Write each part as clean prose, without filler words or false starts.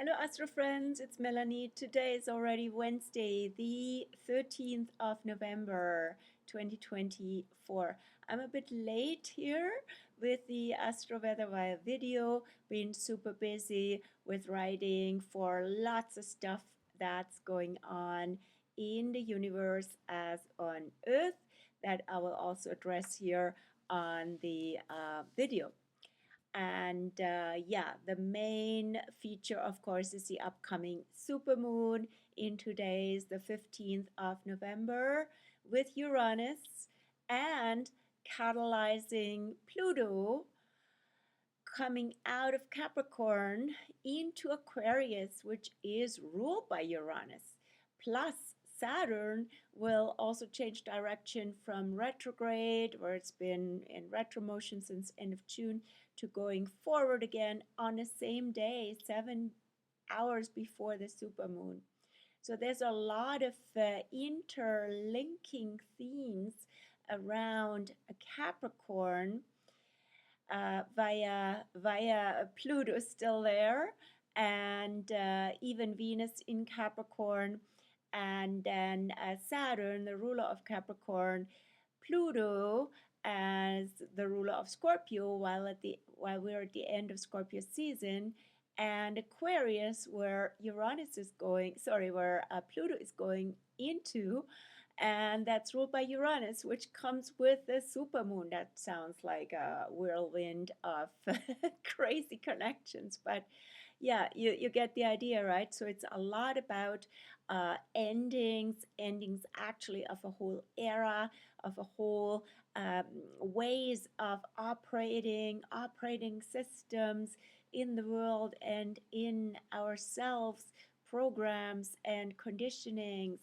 Hello, Astro friends. It's Melanie. Today is already Wednesday, the 13th of November, 2024. I'm a bit late here with the Astro Weather via video. Been super busy with writing for lots of stuff that's going on in the universe as on Earth that I will also address here on the video. And yeah, the main feature, of course, is the upcoming supermoon in 2 days, the 15th of November, with Uranus and catalyzing Pluto coming out of Capricorn into Aquarius, which is ruled by Uranus. Plus, Saturn will also change direction from retrograde, where it's been in retro motion since end of June, to going forward again on the same day, 7 hours before the supermoon. So there's a lot of interlinking themes around a Capricorn via Pluto still there, and even Venus in Capricorn, and then Saturn, the ruler of Capricorn, Pluto as the ruler of Scorpio, while we're at the end of Scorpio season, and Aquarius, where Pluto is going into, and that's ruled by Uranus, which comes with the supermoon. That sounds like a whirlwind of crazy connections, but yeah, you get the idea, right? So it's a lot about endings actually of a whole era, of a whole ways of operating systems in the world and in ourselves, programs and conditionings,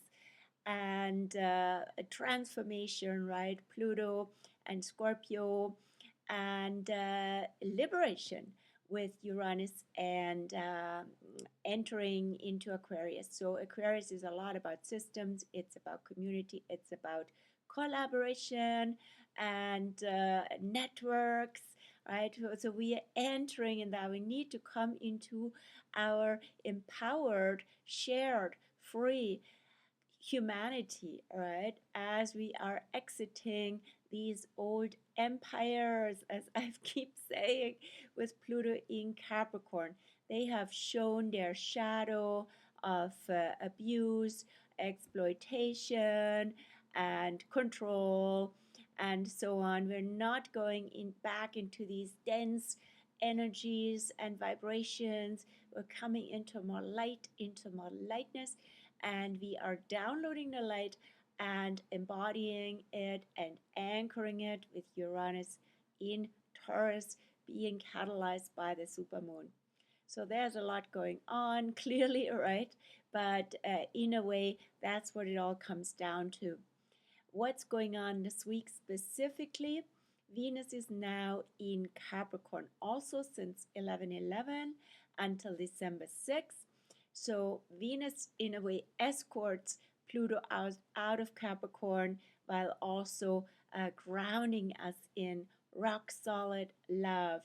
and a transformation, right? Pluto and Scorpio, and liberation with Uranus and entering into Aquarius. So Aquarius is a lot about systems, it's about community, it's about collaboration and networks, right? So we are entering in that. We need to come into our empowered, shared, free humanity, right? As we are exiting these old empires, as I keep saying, with Pluto in Capricorn. They have shown their shadow of abuse, exploitation, and control, and so on. We're not going back into these dense energies and vibrations. We're coming into more light, into more lightness, and we are downloading the light and embodying it and anchoring it with Uranus in Taurus being catalyzed by the supermoon. So there's a lot going on, clearly, right? But in a way, that's what it all comes down to. What's going on this week specifically? Venus is now in Capricorn also since 11/11 until December 6th. So Venus, in a way, escorts Pluto out of Capricorn, while also grounding us in rock solid love,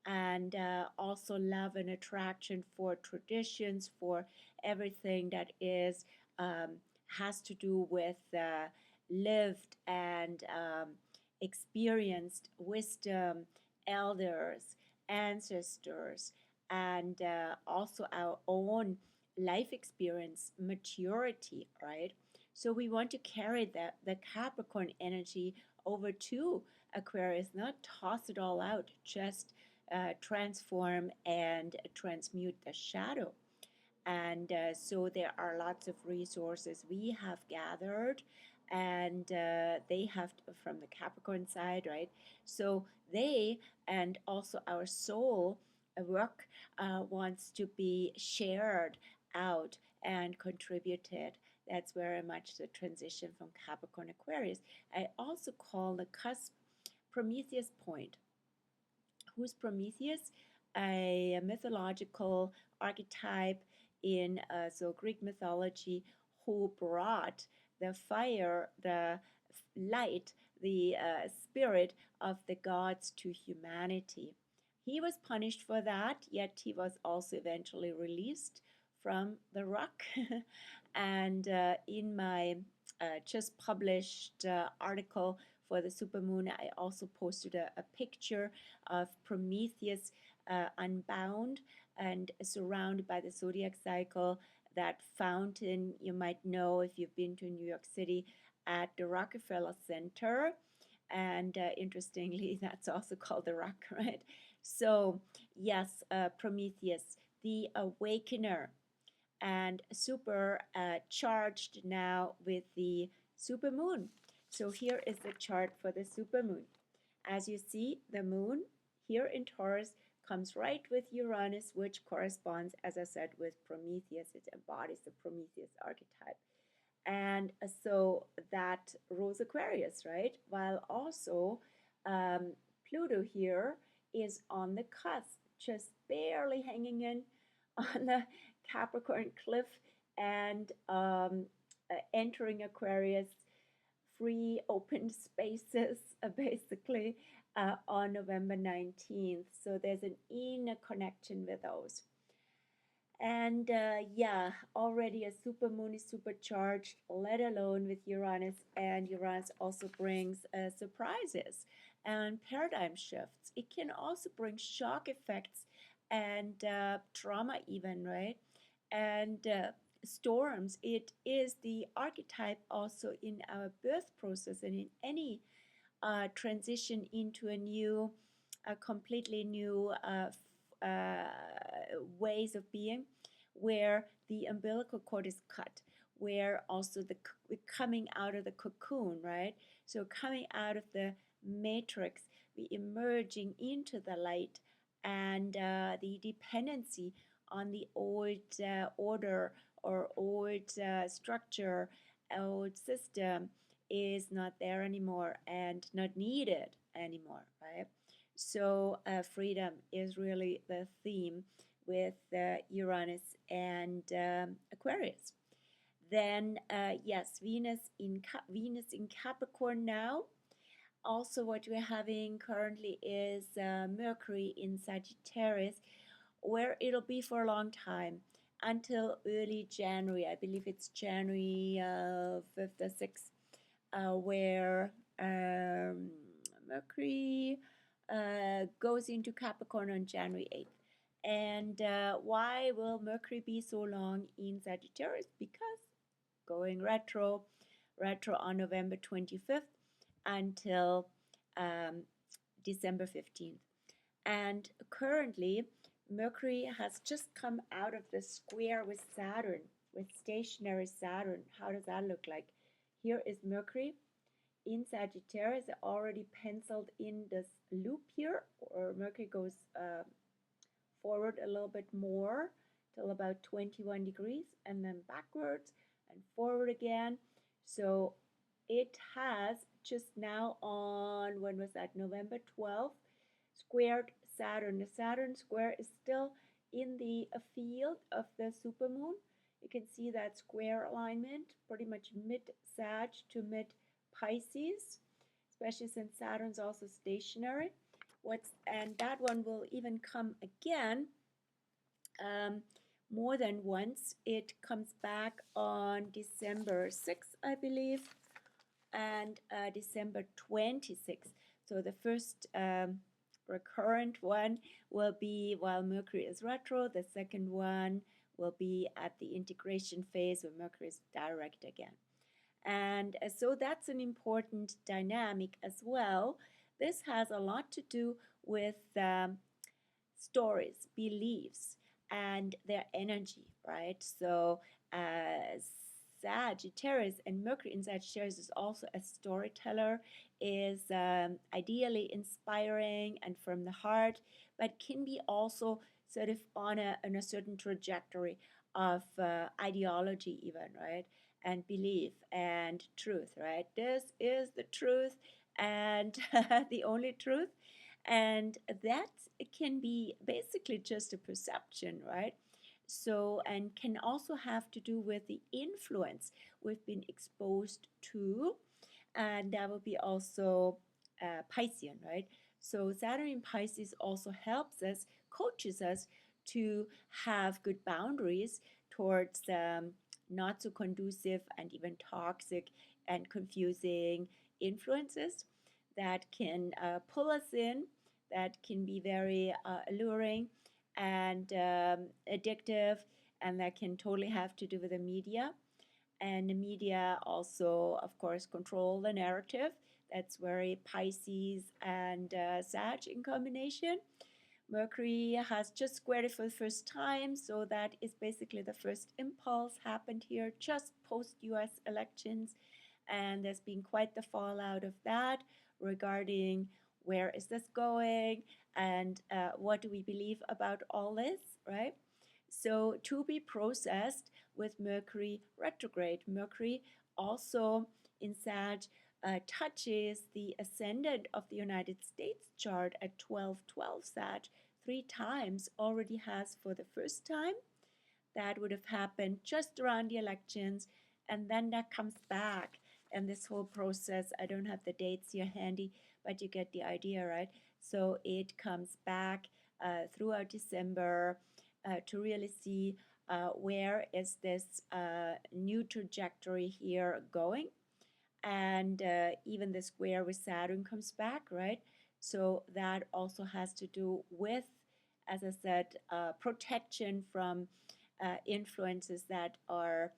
and also love and attraction for traditions, for everything that is has to do with lived and experienced wisdom, elders, ancestors, and also our own life experience, maturity, right? So we want to carry the Capricorn energy over to Aquarius, not toss it all out, just transform and transmute the shadow. And so there are lots of resources we have gathered, and they have from the Capricorn side, right? So they, and also our soul work wants to be shared out and contributed. That's very much the transition from Capricorn Aquarius. I also call the cusp Prometheus point. Who's Prometheus? A mythological archetype in Greek mythology, who brought the fire, the light, the spirit of the gods to humanity. He was punished for that, yet he was also eventually released from the rock. And in my just published article for the supermoon, I also posted a picture of Prometheus unbound and surrounded by the zodiac cycle. That fountain you might know if you've been to New York City at the Rockefeller Center. And interestingly, that's also called the rock, right? So, yes, Prometheus, the awakener, and super charged now with the supermoon. So, here is the chart for the supermoon. As you see, the moon here in Taurus comes right with Uranus, which corresponds, as I said, with Prometheus. It embodies the Prometheus archetype. And so that rules Aquarius, right? While also Pluto here is on the cusp, just barely hanging in on the Capricorn cliff and entering Aquarius, free open spaces basically on November 19th. So there's an inner connection with those. And yeah, already a supermoon is supercharged, let alone with Uranus. And Uranus also brings surprises and paradigm shifts. It can also bring shock effects and trauma, even, right? And storms. It is the archetype also in our birth process and in any transition into a new, a completely new ways of being, where the umbilical cord is cut, where also the coming out of the cocoon, right? So coming out of the matrix, we emerging into the light, and the dependency on the old order or old structure, old system is not there anymore and not needed anymore, right? So freedom is really the theme with Uranus and Aquarius. Then yes, Venus in Capricorn now. Also, what we're having currently is Mercury in Sagittarius, where it'll be for a long time until early January. I believe it's January 5th or 6th, where Mercury goes into Capricorn on January 8th. And why will Mercury be so long in Sagittarius? Because going retro on November 25th until December 15th. And currently, Mercury has just come out of the square with Saturn, with stationary Saturn. How does that look like? Here is Mercury in Sagittarius, already penciled in this loop here, or Mercury goes forward a little bit more till about 21 degrees and then backwards and forward again. So it has just now on, when was that, November 12th, squared Saturn. The Saturn square is still in the field of the supermoon. You can see that square alignment, pretty much mid-Sag to mid-Pisces, especially since Saturn's also stationary. And that one will even come again more than once. It comes back on December 6th, I believe, and December 26th. So the first recurrent one will be while Mercury is retro. The second one will be at the integration phase where Mercury is direct again. And so that's an important dynamic as well. This has a lot to do with stories, beliefs, and their energy, right? So Sagittarius and Mercury in Sagittarius is also a storyteller, is ideally inspiring and from the heart, but can be also sort of on a certain trajectory of ideology even, right? And belief and truth, right? This is the truth and the only truth. And that can be basically just a perception, right? So, and can also have to do with the influence we've been exposed to. And that would be also Piscean, right? So Saturn in Pisces also helps us, coaches us to have good boundaries towards not so conducive and even toxic and confusing influences that can pull us in, that can be very alluring and addictive, and that can totally have to do with the media. And the media also, of course, control the narrative. That's very Pisces and Sag in combination. Mercury has just squared it for the first time, so that is basically the first impulse happened here just post US elections. And there's been quite the fallout of that regarding where is this going and what do we believe about all this, right? So, to be processed with Mercury retrograde. Mercury also in Sag touches the ascendant of the United States chart at 1212 Sag 3 times, already has for the first time. That would have happened just around the elections, and then that comes back. And this whole process, I don't have the dates here handy, but you get the idea, right? So it comes back throughout December to really see where is this new trajectory here going. And even the square with Saturn comes back, right? So that also has to do with, as I said, protection from influences that are,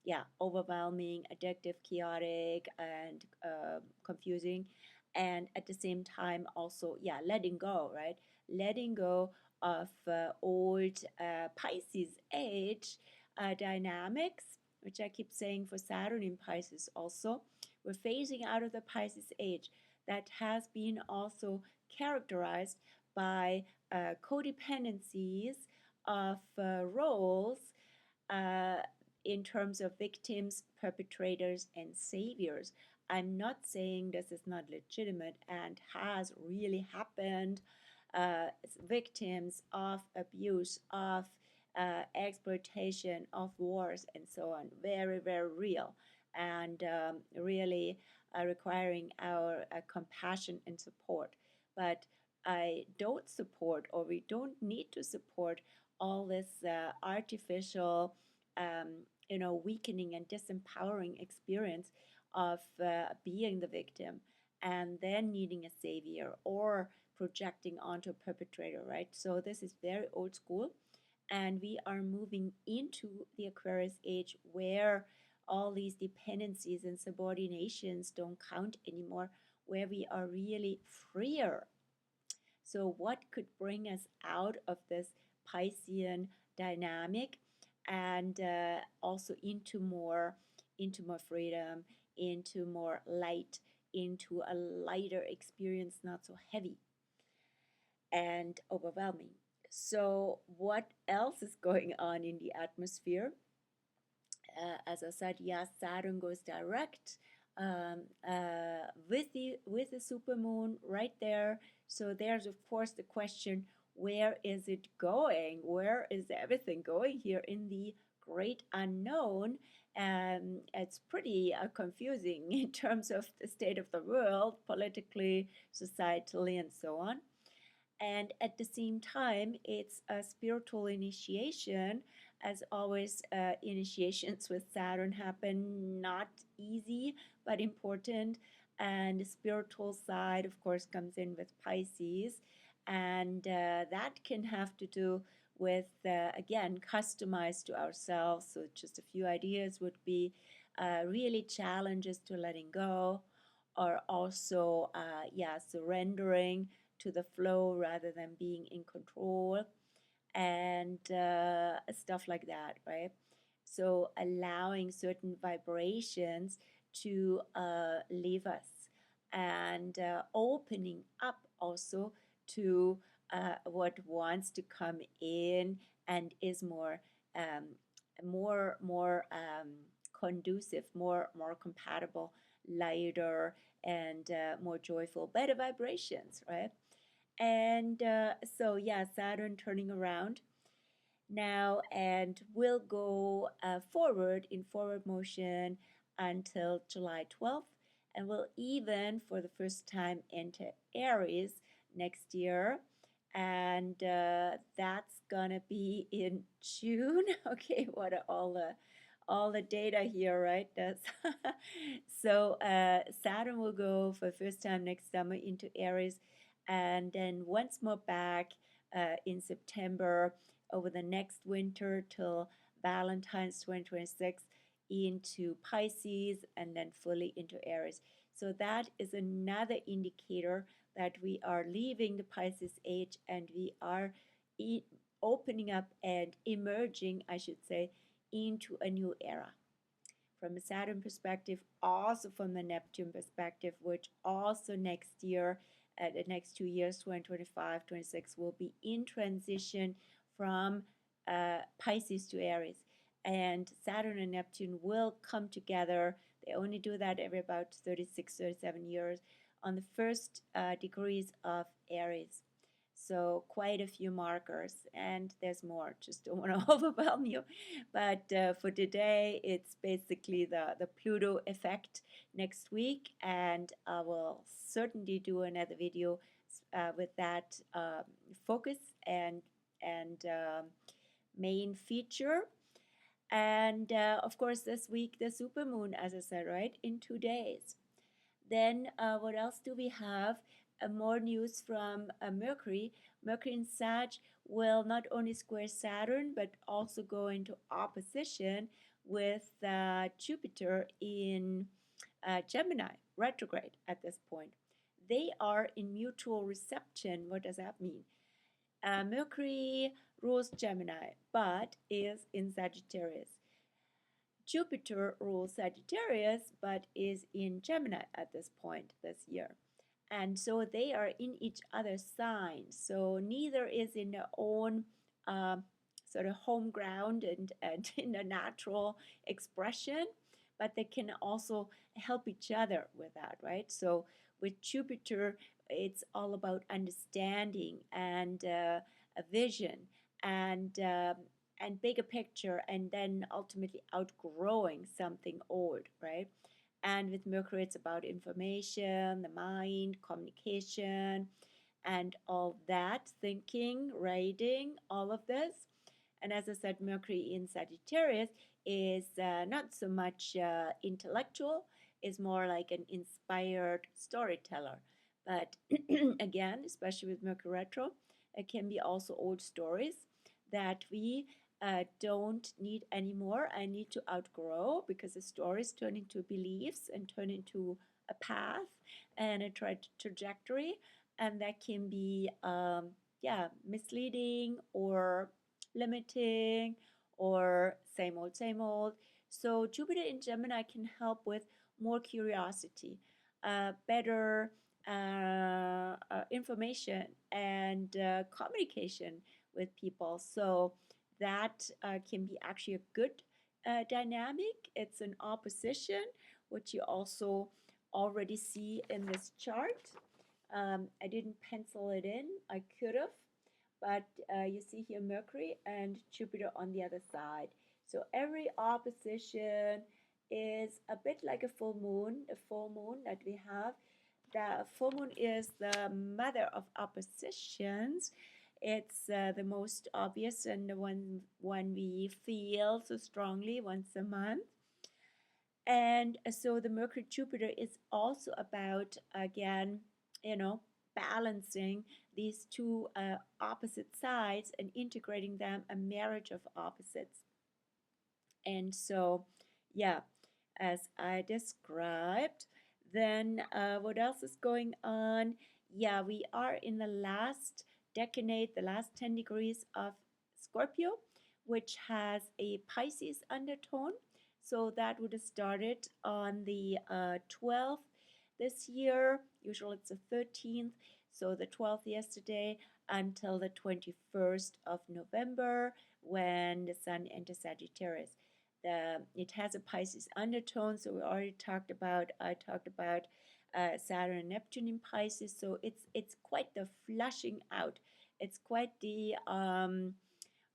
yeah, overwhelming, addictive, chaotic, and confusing. And at the same time, also, yeah, letting go, right? Letting go of old Pisces age dynamics, which I keep saying for Saturn in Pisces also. We're phasing out of the Pisces age that has been also characterized by codependencies of roles uh, in terms of victims, perpetrators, and saviors. I'm not saying this is not legitimate and has really happened. Victims of abuse, of exploitation, of wars, and so on. Very, very real and really requiring our compassion and support. But I don't support, or we don't need to support all this artificial, weakening and disempowering experience of being the victim and then needing a savior or projecting onto a perpetrator, right? So this is very old school, and we are moving into the Aquarius age where all these dependencies and subordinations don't count anymore, where we are really freer. So, what could bring us out of this Piscean dynamic and also into more freedom, into more light, into a lighter experience, not so heavy and overwhelming. So, what else is going on in the atmosphere? As I said, yes, Saturn goes direct with the supermoon right there. So there's of course the question: where is it going? Where is everything going here in the great unknown? It's pretty confusing in terms of the state of the world, politically, societally, and so on. And at the same time, it's a spiritual initiation. As always, initiations with Saturn happen not easy but important. And the spiritual side, of course, comes in with Pisces. And that can have to do with, again, customized to ourselves. So, just a few ideas would be really challenges to letting go, or also, yeah, surrendering to the flow rather than being in control, and stuff like that, right? So allowing certain vibrations to leave us, and opening up also to what wants to come in and is more conducive, more compatible, lighter, and more joyful, better vibrations, right? And so, yeah, Saturn turning around now and will go forward in forward motion until July 12th. and will even for the first time enter Aries next year. And that's gonna be in June. Okay, what are all the data here, right? That's so Saturn will go for the first time next summer into Aries, and then once more back in September over the next winter till Valentine's 2026 into Pisces, and then fully into Aries. So that is another indicator that we are leaving the Pisces age and we are opening up and emerging, I should say, into a new era. From a Saturn perspective, also from the Neptune perspective, which also next year, the next 2 years, 2025, 26, will be in transition from Pisces to Aries. And Saturn and Neptune will come together. They only do that every about 36, 37 years on the first degrees of Aries. So quite a few markers, and there's more. Just don't want to overwhelm you. But for today, it's basically the Pluto effect next week, and I will certainly do another video with that focus and main feature. And of course, this week the supermoon, as I said, right, in 2 days. Then what else do we have? More news from Mercury. Mercury in Sag will not only square Saturn, but also go into opposition with Jupiter in Gemini, retrograde at this point. They are in mutual reception. What does that mean? Mercury rules Gemini, but is in Sagittarius. Jupiter rules Sagittarius, but is in Gemini at this point this year. And so they are in each other's signs. So neither is in their own sort of home ground and in a natural expression, but they can also help each other with that, right? So with Jupiter, it's all about understanding and a vision and bigger picture, and then ultimately outgrowing something old, right? And with Mercury, it's about information, the mind, communication, and all that, thinking, writing, all of this. And as I said, Mercury in Sagittarius is not so much intellectual, is more like an inspired storyteller. But again, especially with Mercury retro, it can be also old stories that we don't need anymore. I need to outgrow because the stories turn into beliefs and turn into a path and a trajectory, and that can be misleading or limiting or same old, same old. So Jupiter in Gemini can help with more curiosity, better information and communication with people. So that can be actually a good dynamic. It's an opposition, which you also already see in this chart. I didn't pencil it in. I could have, but you see here Mercury and Jupiter on the other side. So every opposition is a bit like a full moon, the full moon that we have. The full moon is the mother of oppositions. It's the most obvious and the one we feel so strongly once a month. And so the Mercury Jupiter is also about, again, balancing these two opposite sides and integrating them, a marriage of opposites. And so, yeah, as I described, then what else is going on? Yeah, we are in the last decade, the last 10 degrees of Scorpio, which has a Pisces undertone. So that would have started on the 12th this year. Usually it's the 13th. So the 12th yesterday until the 21st of November when the Sun enters Sagittarius. It has a Pisces undertone, so we already talked about. I talked about Saturn and Neptune in Pisces, so it's quite the flushing out. It's quite the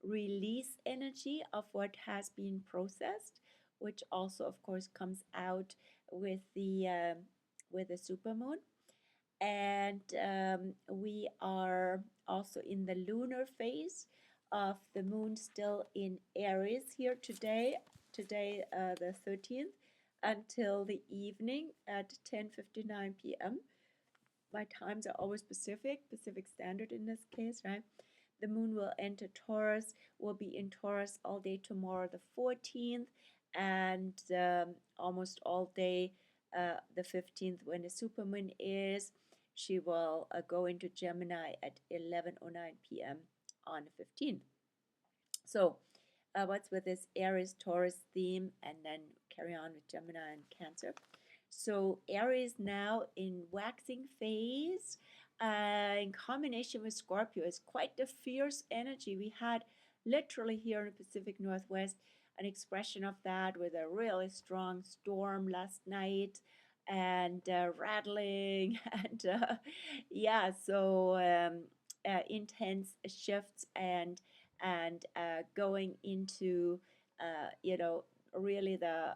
release energy of what has been processed, which also, of course, comes out with the with the supermoon. And we are also in the lunar phase of the moon, still in Aries here today, the 13th, until the evening at 10:59 p.m. My times are always Pacific Standard in this case, right? The moon will enter Taurus, will be in Taurus all day tomorrow, the 14th, and almost all day the 15th when the supermoon is. She will go into Gemini at 11:09 p.m. on the 15th. So, what's with this Aries Taurus theme, and then carry on with Gemini and Cancer. So Aries now in waxing phase, in combination with Scorpio, is quite the fierce energy. We had literally here in the Pacific Northwest an expression of that with a really strong storm last night, and rattling and yeah, so intense shifts, and going into really the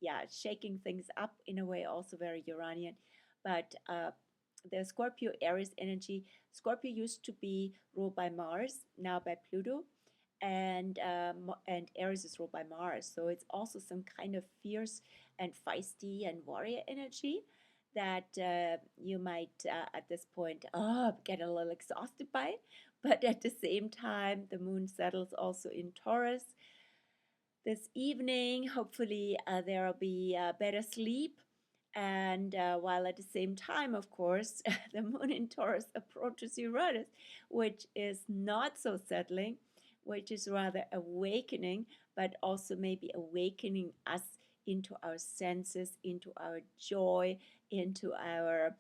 yeah, shaking things up in a way, also very Uranian. But the Scorpio Aries energy, Scorpio used to be ruled by Mars, now by Pluto, and Aries is ruled by Mars. So it's also some kind of fierce and feisty and warrior energy that you might at this point get a little exhausted by. But at the same time, the moon settles also in Taurus this evening. Hopefully, there will be better sleep. And while at the same time, of course, the moon in Taurus approaches Uranus, which is not so settling, which is rather awakening, but also maybe awakening us into our senses, into our joy, into our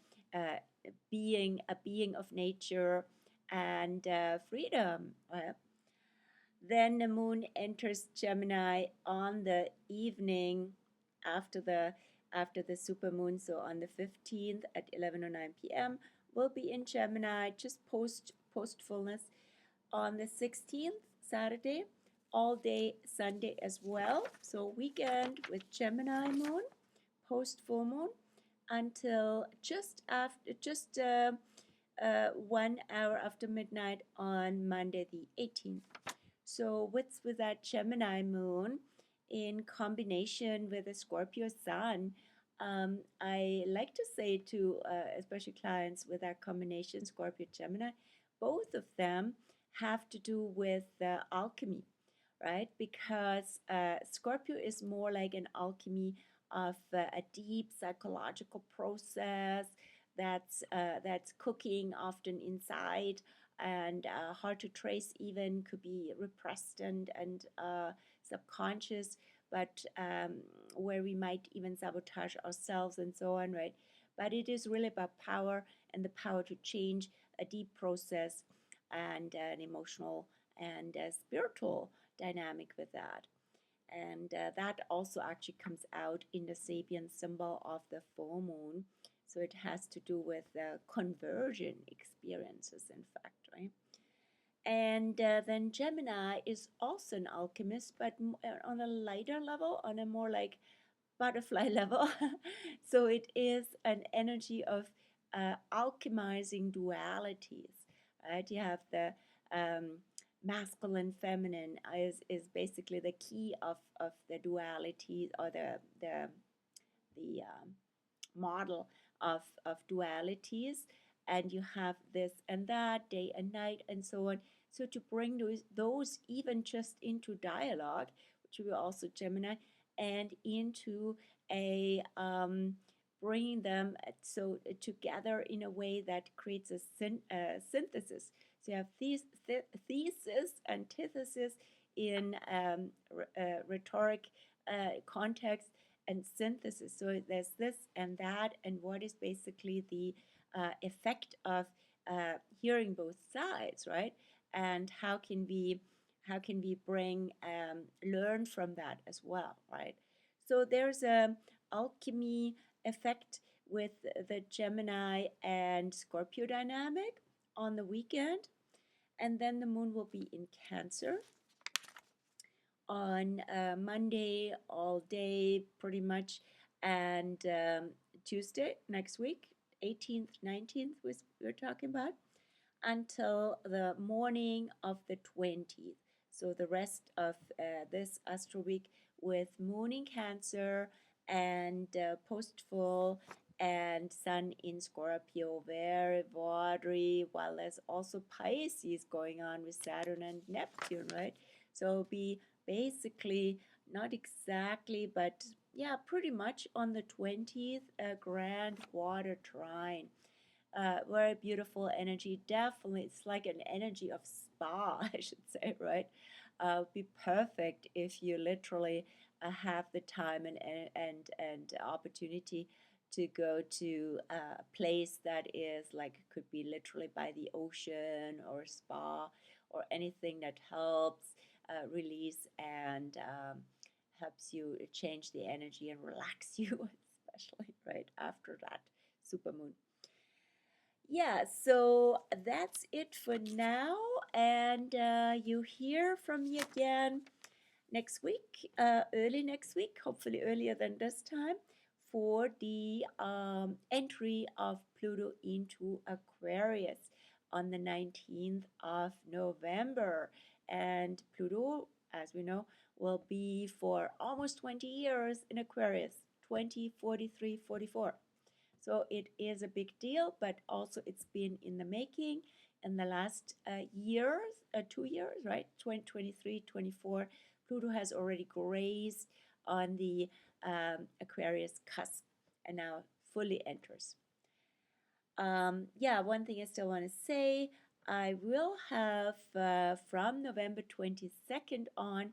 being, a being of nature and freedom. Then the moon enters Gemini on the evening after the supermoon, so on the 15th at 11:09 p.m. We'll be in Gemini just post fullness on the 16th, Saturday, all day Sunday as well. So weekend with Gemini moon, post full moon, until just 1 hour after midnight on Monday the 18th. So what's with that Gemini moon in combination with a Scorpio sun? I like to say to especially clients with that combination, Scorpio Gemini, both of them have to do with alchemy, right? Because Scorpio is more like an alchemy of a deep psychological process that's cooking often inside, and hard to trace, even could be repressed and subconscious, but where we might even sabotage ourselves and so on, right? But it is really about power, and the power to change a deep process, and an emotional and spiritual dynamic with that. And that also actually comes out in the Sabian symbol of the full moon. So it has to do with conversion experiences, in fact, right? And then Gemini is also an alchemist, but on a lighter level, on a more like butterfly level. So it is an energy of alchemizing dualities, right? You have the masculine, feminine is basically the key of the duality, or the model of dualities, and you have this and that, day and night, and so on. So to bring those even just into dialogue, which will also Gemini, and into a bringing them so together in a way that creates a synthesis. So you have thesis, antithesis in rhetoric context, and synthesis. So there's this and that, and what is basically the effect of hearing both sides, right? And how can we bring learn from that as well, right? So there's a alchemy effect with the Gemini and Scorpio dynamic on the weekend, and then the moon will be in Cancer on Monday all day pretty much, and Tuesday next week, 18th, 19th, we're talking about, until the morning of the 20th. So the rest of this Astro Week with Moon in Cancer and post full and Sun in Scorpio, very watery, while there's also Pisces going on with Saturn and Neptune, right? So it'll be basically not exactly, but yeah, pretty much on the 20th, a grand water trine. Very beautiful energy. Definitely, it's like an energy of spa, I should say, right? Be perfect if you literally have the time and opportunity to go to a place that is like, could be literally by the ocean or spa or anything that helps release and helps you change the energy and relax you, especially right after that supermoon. Yeah, so that's it for now, and you hear from me again next week, early next week, hopefully earlier than this time, for the entry of Pluto into Aquarius on the 19th of November. And Pluto, as we know, will be for almost 20 years in Aquarius, 20, 43, 44. So it is a big deal, but also it's been in the making in the last years, 2 years, right? 2023, 24. Pluto has already grazed on the Aquarius cusp and now fully enters. Yeah, one thing I still want to say, I will have from November 22nd on,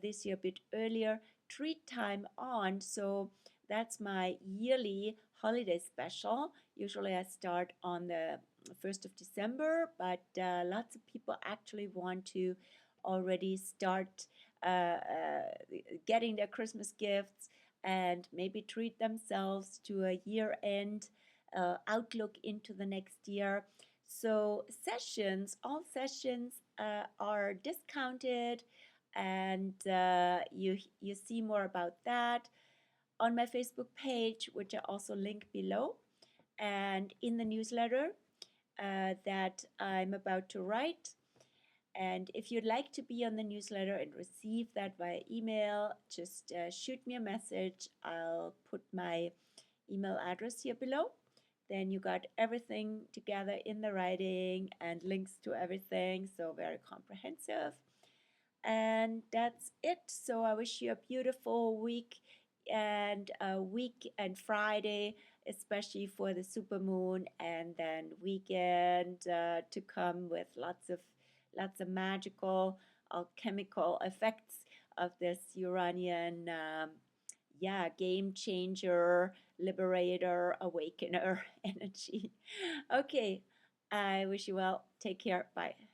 this year a bit earlier, treat time on. So that's my yearly holiday special. Usually I start on the 1st of December, but lots of people actually want to already start getting their Christmas gifts and maybe treat themselves to a year-end outlook into the next year. So sessions, all sessions are discounted, and you see more about that on my Facebook page, which I also link below, and in the newsletter that I'm about to write. And if you'd like to be on the newsletter and receive that via email, just shoot me a message. I'll put my email address here below. Then you got everything together in the writing and links to everything, so very comprehensive. And that's it. So I wish you a beautiful week and Friday, especially for the supermoon, and then weekend to come with lots of magical alchemical effects of this Uranian game changer, liberator, awakener energy. Okay, I wish you well. Take care. Bye.